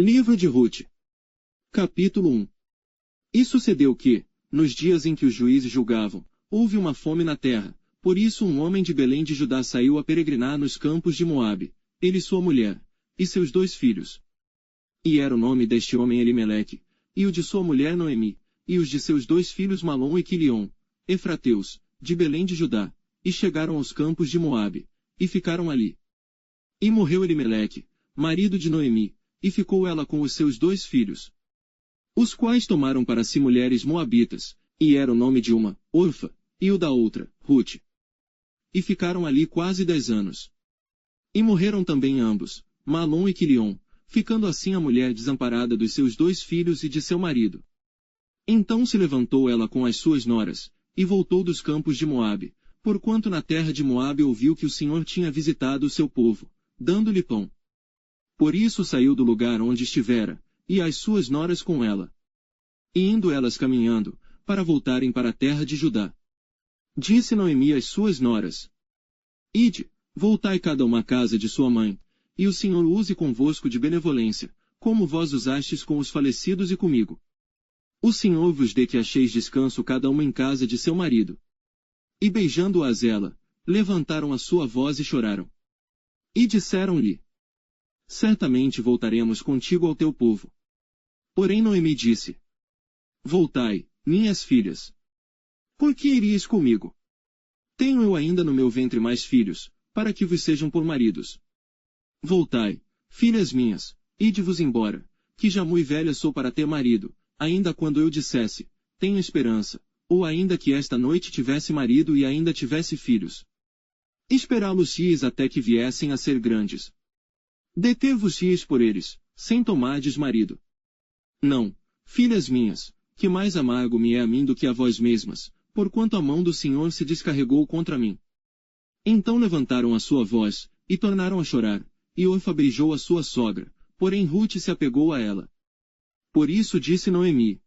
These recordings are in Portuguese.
Livro de Rute. Capítulo 1. E sucedeu que, nos dias em que os juízes julgavam, houve uma fome na terra, por isso um homem de Belém de Judá saiu a peregrinar nos campos de Moabe, ele e sua mulher, e seus 2 filhos. E era o nome deste homem Elimeleque, e o de sua mulher Noemi, e os de seus 2 filhos Malom e Quilion, efrateus, de Belém de Judá, e chegaram aos campos de Moabe, e ficaram ali. E morreu Elimeleque, marido de Noemi, e ficou ela com os seus 2 filhos, os quais tomaram para si mulheres moabitas, e era o nome de uma, Orfa, e o da outra, Rute. E ficaram ali quase 10 anos. E morreram também ambos, Malom e Quilion, ficando assim a mulher desamparada dos seus 2 filhos e de seu marido. Então se levantou ela com as suas noras, e voltou dos campos de Moabe, porquanto na terra de Moabe ouviu que o Senhor tinha visitado o seu povo, dando-lhe pão. Por isso saiu do lugar onde estivera, e as suas noras com ela. E indo elas caminhando, para voltarem para a terra de Judá. Disse Noemi às suas noras: Ide, voltai cada uma à casa de sua mãe, e o Senhor use convosco de benevolência, como vós usastes com os falecidos e comigo. O Senhor vos dê que acheis descanso cada uma em casa de seu marido. E beijando-as ela, levantaram a sua voz e choraram. E disseram-lhe: Certamente voltaremos contigo ao teu povo. Porém Noemi disse: Voltai, minhas filhas. Por que iríeis comigo? Tenho eu ainda no meu ventre mais filhos, para que vos sejam por maridos. Voltai, filhas minhas, ide-vos embora, que já mui velha sou para ter marido, ainda quando eu dissesse, tenho esperança, ou ainda que esta noite tivesse marido e ainda tivesse filhos. Esperá-los-ies até que viessem a ser grandes. Deter-vos-ies por eles, sem tomardes marido. Não, filhas minhas, que mais amargo me é a mim do que a vós mesmas, porquanto a mão do Senhor se descarregou contra mim. Então levantaram a sua voz, e tornaram a chorar, e Orfa beijou a sua sogra, porém Rute se apegou a ela. Por isso disse Noemi: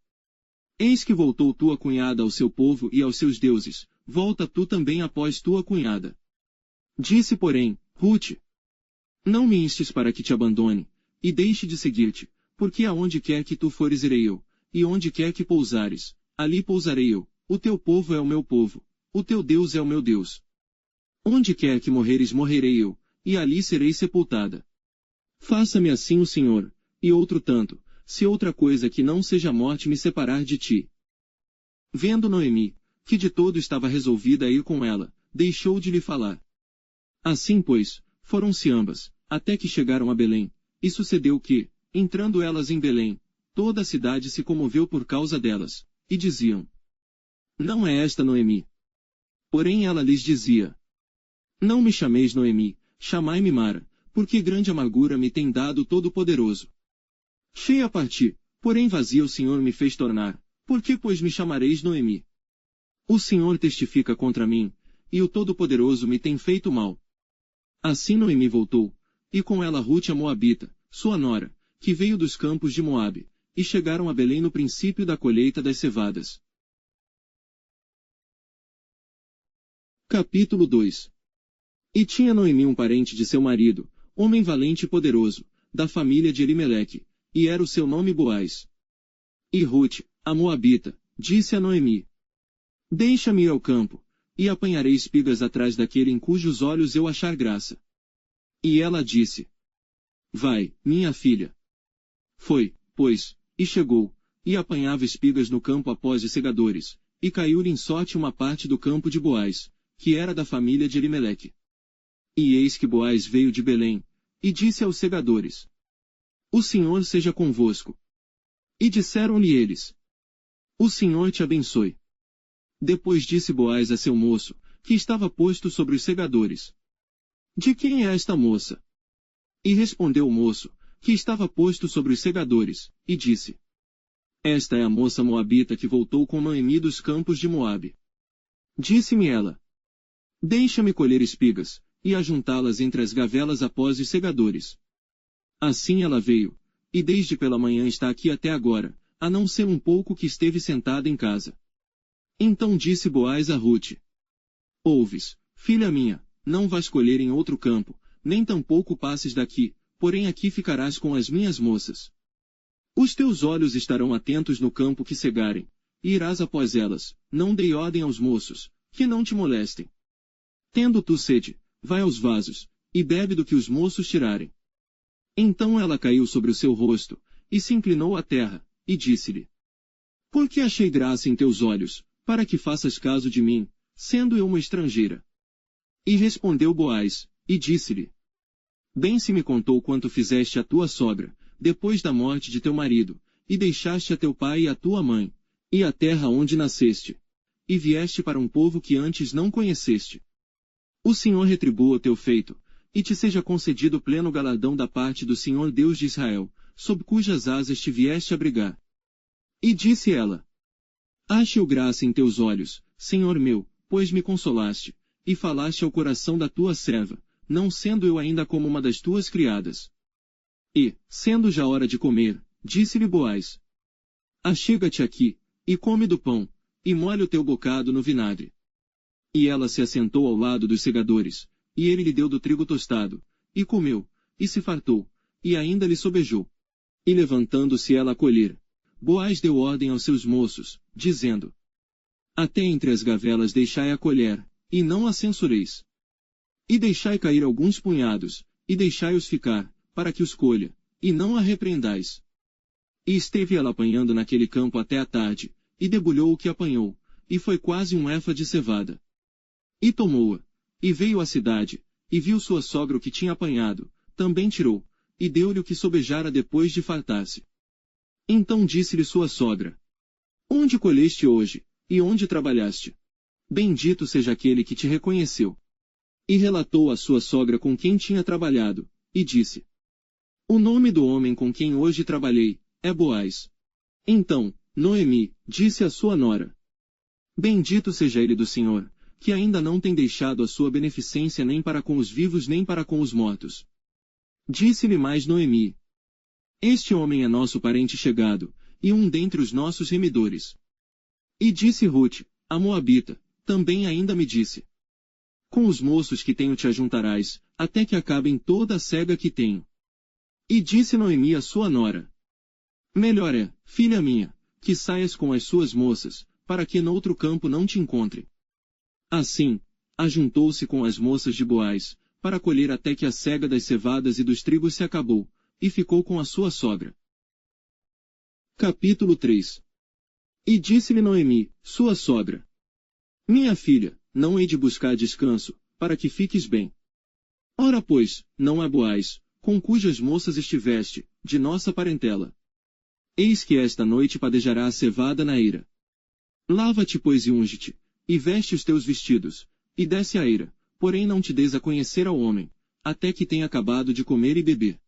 Eis que voltou tua cunhada ao seu povo e aos seus deuses, volta tu também após tua cunhada. Disse porém, Rute: Não me instes para que te abandone, e deixe de seguir-te, porque aonde quer que tu fores irei eu, e onde quer que pousares, ali pousarei eu, o teu povo é o meu povo, o teu Deus é o meu Deus. Onde quer que morreres morrerei eu, e ali serei sepultada. Faça-me assim o Senhor, e outro tanto, se outra coisa que não seja a morte me separar de ti. Vendo Noemi, que de todo estava resolvida a ir com ela, deixou de lhe falar. Assim pois, foram-se ambas, até que chegaram a Belém, e sucedeu que, entrando elas em Belém, toda a cidade se comoveu por causa delas, e diziam: Não é esta Noemi? Porém ela lhes dizia: Não me chameis Noemi, chamai-me Mara, porque grande amargura me tem dado o Todo-Poderoso. Cheia parti, porém vazia o Senhor me fez tornar, por que pois me chamareis Noemi? O Senhor testifica contra mim, e o Todo-Poderoso me tem feito mal. Assim Noemi voltou, e com ela Rute a Moabita, sua nora, que veio dos campos de Moabe, e chegaram a Belém no princípio da colheita das cevadas. Capítulo 2. E tinha Noemi um parente de seu marido, homem valente e poderoso, da família de Elimeleque, e era o seu nome Boaz. E Rute, a Moabita, disse a Noemi: Deixa-me ir ao campo, e apanharei espigas atrás daquele em cujos olhos eu achar graça. E ela disse: Vai, minha filha. Foi, pois, e chegou, e apanhava espigas no campo após os segadores, e caiu-lhe em sorte uma parte do campo de Boaz, que era da família de Elimeleque. E eis que Boaz veio de Belém, e disse aos segadores: O Senhor seja convosco. E disseram-lhe eles: O Senhor te abençoe. Depois disse Boaz a seu moço, que estava posto sobre os segadores: De quem é esta moça? E respondeu o moço, que estava posto sobre os segadores, e disse: Esta é a moça moabita que voltou com Noemi dos campos de Moabe. Disse-me ela: Deixa-me colher espigas, e ajuntá-las entre as gavelas após os segadores. Assim ela veio, e desde pela manhã está aqui até agora, a não ser um pouco que esteve sentada em casa. Então disse Boaz a Rute: Ouves, filha minha, não vás colher em outro campo, nem tampouco passes daqui, porém aqui ficarás com as minhas moças. Os teus olhos estarão atentos no campo que cegarem, e irás após elas, não dei ordem aos moços, que não te molestem. Tendo tu sede, vai aos vasos, e bebe do que os moços tirarem. Então ela caiu sobre o seu rosto, e se inclinou à terra, e disse-lhe: Por que achei graça em teus olhos, para que faças caso de mim, sendo eu uma estrangeira? E respondeu Boaz, e disse-lhe: Bem se me contou quanto fizeste à tua sogra, depois da morte de teu marido, e deixaste a teu pai e a tua mãe, e a terra onde nasceste, e vieste para um povo que antes não conheceste. O Senhor retribua o teu feito, e te seja concedido pleno galardão da parte do Senhor Deus de Israel, sob cujas asas te vieste abrigar. E disse ela: Ache-o graça em teus olhos, Senhor meu, pois me consolaste, e falaste ao coração da tua serva, não sendo eu ainda como uma das tuas criadas. E, sendo já hora de comer, disse-lhe Boaz: Achega-te aqui, e come do pão, e molha o teu bocado no vinagre. E ela se assentou ao lado dos segadores, e ele lhe deu do trigo tostado, e comeu, e se fartou, e ainda lhe sobejou. E levantando-se ela a colher, Boaz deu ordem aos seus moços, dizendo: Até entre as gavelas deixai a colher, e não a censureis. E deixai cair alguns punhados, e deixai-os ficar, para que os colha, e não a repreendais. E esteve ela apanhando naquele campo até a tarde, e debulhou o que apanhou, e foi quase um éfa de cevada. E tomou-a, e veio à cidade, e viu sua sogra o que tinha apanhado, também tirou, e deu-lhe o que sobejara depois de fartar-se. Então disse-lhe sua sogra: Onde colheste hoje, e onde trabalhaste? Bendito seja aquele que te reconheceu. E relatou à sua sogra com quem tinha trabalhado, e disse: O nome do homem com quem hoje trabalhei é Boaz. Então, Noemi disse à sua nora: Bendito seja ele do Senhor, que ainda não tem deixado a sua beneficência nem para com os vivos nem para com os mortos. Disse-lhe mais Noemi: Este homem é nosso parente chegado, e um dentre os nossos remidores. E disse Ruth, a Moabita, também ainda me disse: Com os moços que tenho te ajuntarás, até que acabem toda a cega que tenho. E disse Noemi à sua nora: Melhor é, filha minha, que saias com as suas moças, para que noutro campo não te encontre. Assim, ajuntou-se com as moças de Boaz, para colher até que a cega das cevadas e dos trigos se acabou, e ficou com a sua sogra. Capítulo 3. E disse-lhe Noemi, sua sogra: Minha filha, não hei de buscar descanso, para que fiques bem. Ora pois, não há Boaz, com cujas moças estiveste, de nossa parentela. Eis que esta noite padejará a cevada na eira. Lava-te, pois, e unge-te, e veste os teus vestidos, e desce à eira, porém não te des a conhecer ao homem, até que tenha acabado de comer e beber.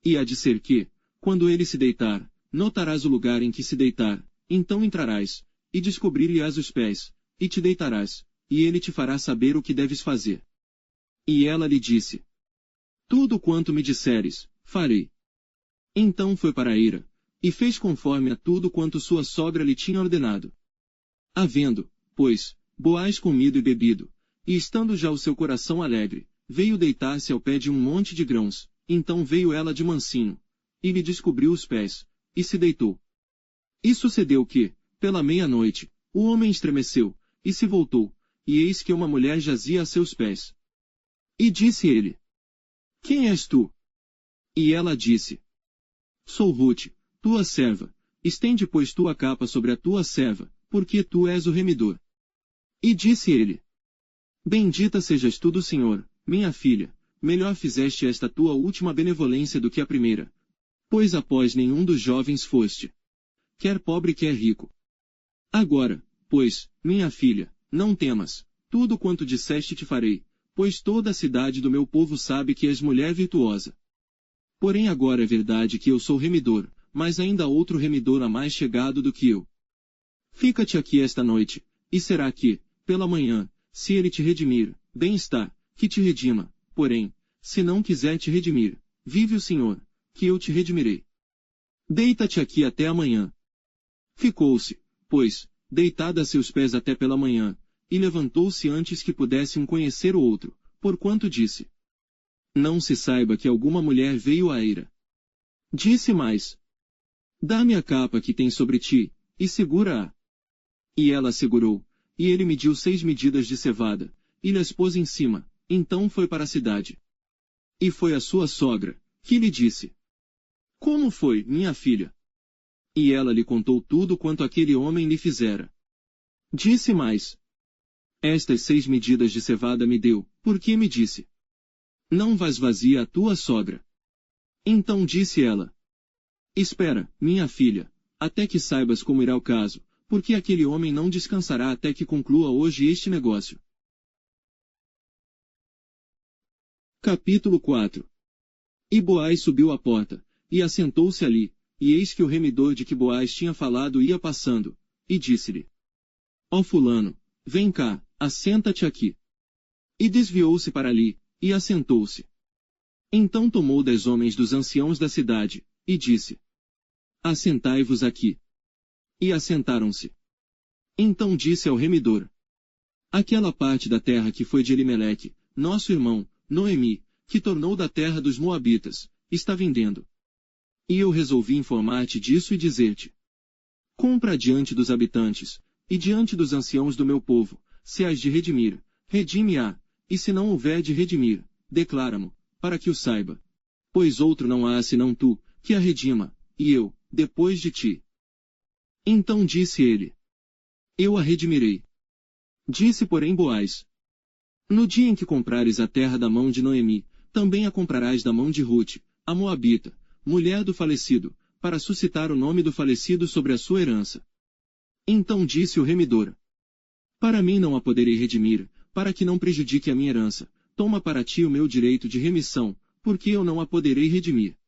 E há de ser que, quando ele se deitar, notarás o lugar em que se deitar, então entrarás, e descobrir-lhe-ás os pés, e te deitarás, e ele te fará saber o que deves fazer. E ela lhe disse: Tudo quanto me disseres, farei. Então foi para a eira, e fez conforme a tudo quanto sua sogra lhe tinha ordenado. Havendo, pois, Boaz comido e bebido, e estando já o seu coração alegre, veio deitar-se ao pé de um monte de grãos, então veio ela de mansinho, e lhe descobriu os pés, e se deitou. E sucedeu que, pela meia-noite, o homem estremeceu, e se voltou, e eis que uma mulher jazia a seus pés. E disse ele: Quem és tu? E ela disse: Sou Ruth, tua serva, estende pois tua capa sobre a tua serva, porque tu és o remidor. E disse ele: Bendita sejas tu do Senhor, minha filha, melhor fizeste esta tua última benevolência do que a primeira, pois após nenhum dos jovens foste, quer pobre quer rico. Agora, pois, minha filha, não temas, tudo quanto disseste te farei, pois toda a cidade do meu povo sabe que és mulher virtuosa. Porém agora é verdade que eu sou remidor, mas ainda há outro remidor a mais chegado do que eu. Fica-te aqui esta noite, e será que, pela manhã, se ele te redimir, bem está, que te redima, porém, se não quiser te redimir, vive o Senhor, que eu te redimirei. Deita-te aqui até amanhã. Ficou-se, pois, deitada a seus pés até pela manhã, e levantou-se antes que pudesse um conhecer o outro, porquanto disse: Não se saiba que alguma mulher veio à eira. Disse mais: Dá-me a capa que tem sobre ti, e segura-a. E ela a segurou, e ele mediu 6 medidas de cevada, e lhe as pôs em cima, então foi para a cidade. E foi a sua sogra, que lhe disse: Como foi, minha filha? E ela lhe contou tudo quanto aquele homem lhe fizera. Disse mais: Estas 6 medidas de cevada me deu, porque me disse: Não vás vazia a tua sogra. Então disse ela: Espera, minha filha, até que saibas como irá o caso, porque aquele homem não descansará até que conclua hoje este negócio. Capítulo 4. E Boaz subiu à porta, e assentou-se ali, e eis que o remidor de que Boaz tinha falado ia passando, e disse-lhe: Ó fulano, vem cá, assenta-te aqui. E desviou-se para ali, e assentou-se. Então tomou 10 homens dos anciãos da cidade, e disse: Assentai-vos aqui. E assentaram-se. Então disse ao remidor: Aquela parte da terra que foi de Elimeleque, nosso irmão, Noemi, que tornou da terra dos Moabitas, está vendendo. E eu resolvi informar-te disso e dizer-te: Compra diante dos habitantes, e diante dos anciãos do meu povo, se has de redimir, redime-a, e se não houver de redimir, declara-mo, para que o saiba. Pois outro não há senão tu, que a redima, e eu, depois de ti. Então disse ele: Eu a redimirei. Disse porém Boaz: No dia em que comprares a terra da mão de Noemi, também a comprarás da mão de Rute, a Moabita, mulher do falecido, para suscitar o nome do falecido sobre a sua herança. Então disse o remidor: Para mim não a poderei redimir, para que não prejudique a minha herança, toma para ti o meu direito de remissão, porque eu não a poderei redimir.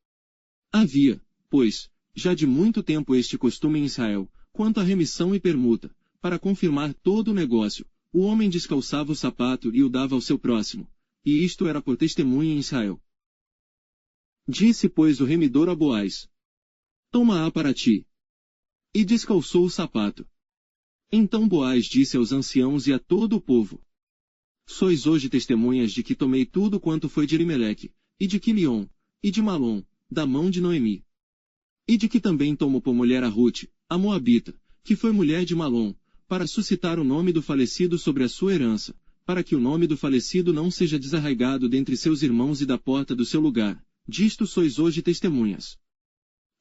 Havia, pois, já de muito tempo este costume em Israel, quanto à remissão e permuta, para confirmar todo o negócio, o homem descalçava o sapato e o dava ao seu próximo, e isto era por testemunha em Israel. Disse, pois, o remidor a Boaz: Toma-a para ti. E descalçou o sapato. Então Boaz disse aos anciãos e a todo o povo: Sois hoje testemunhas de que tomei tudo quanto foi de Elimeleque, e de Quilion, e de Malom, da mão de Noemi. E de que também tomo por mulher a Rute, a Moabita, que foi mulher de Malom, para suscitar o nome do falecido sobre a sua herança, para que o nome do falecido não seja desarraigado dentre seus irmãos e da porta do seu lugar. Disto sois hoje testemunhas.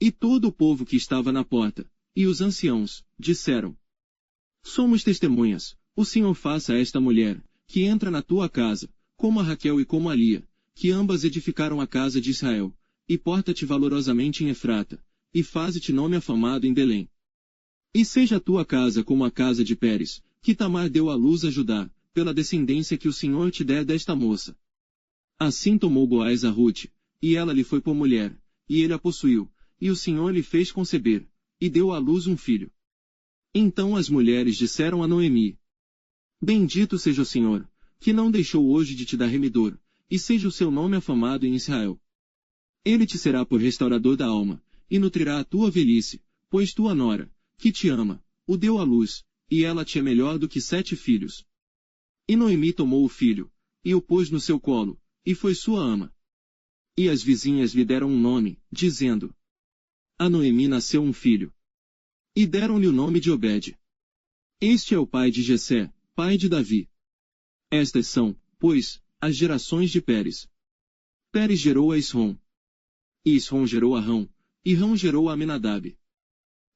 E todo o povo que estava na porta, e os anciãos, disseram: Somos testemunhas, o Senhor faça a esta mulher, que entra na tua casa, como a Raquel e como a Lia, que ambas edificaram a casa de Israel, e porta-te valorosamente em Efrata, e faze-te nome afamado em Belém. E seja a tua casa como a casa de Pérez, que Tamar deu à luz a Judá, pela descendência que o Senhor te der desta moça. Assim tomou Boaz a Rute, e ela lhe foi por mulher, e ele a possuiu, e o Senhor lhe fez conceber, e deu à luz um filho. Então as mulheres disseram a Noemi: Bendito seja o Senhor, que não deixou hoje de te dar remidor, e seja o seu nome afamado em Israel. Ele te será por restaurador da alma, e nutrirá a tua velhice, pois tua nora, que te ama, o deu à luz, e ela te é melhor do que 7 filhos. E Noemi tomou o filho, e o pôs no seu colo, e foi sua ama. E as vizinhas lhe deram um nome, dizendo: A Noemi nasceu um filho. E deram-lhe o nome de Obed. Este é o pai de Jessé, pai de Davi. Estas são, pois, as gerações de Pérez. Pérez gerou a Esrom. E Esrom gerou a Rão, e Rão gerou a Aminadab.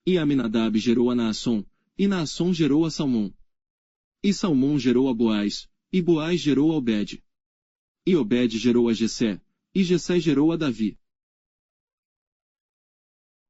E Aminadab gerou a Naasson, e Naasson gerou a Salmão. E Salmão gerou a Boaz, e Boaz gerou a Obed. E Obed gerou a Jessé, e Jessé gerou a Davi.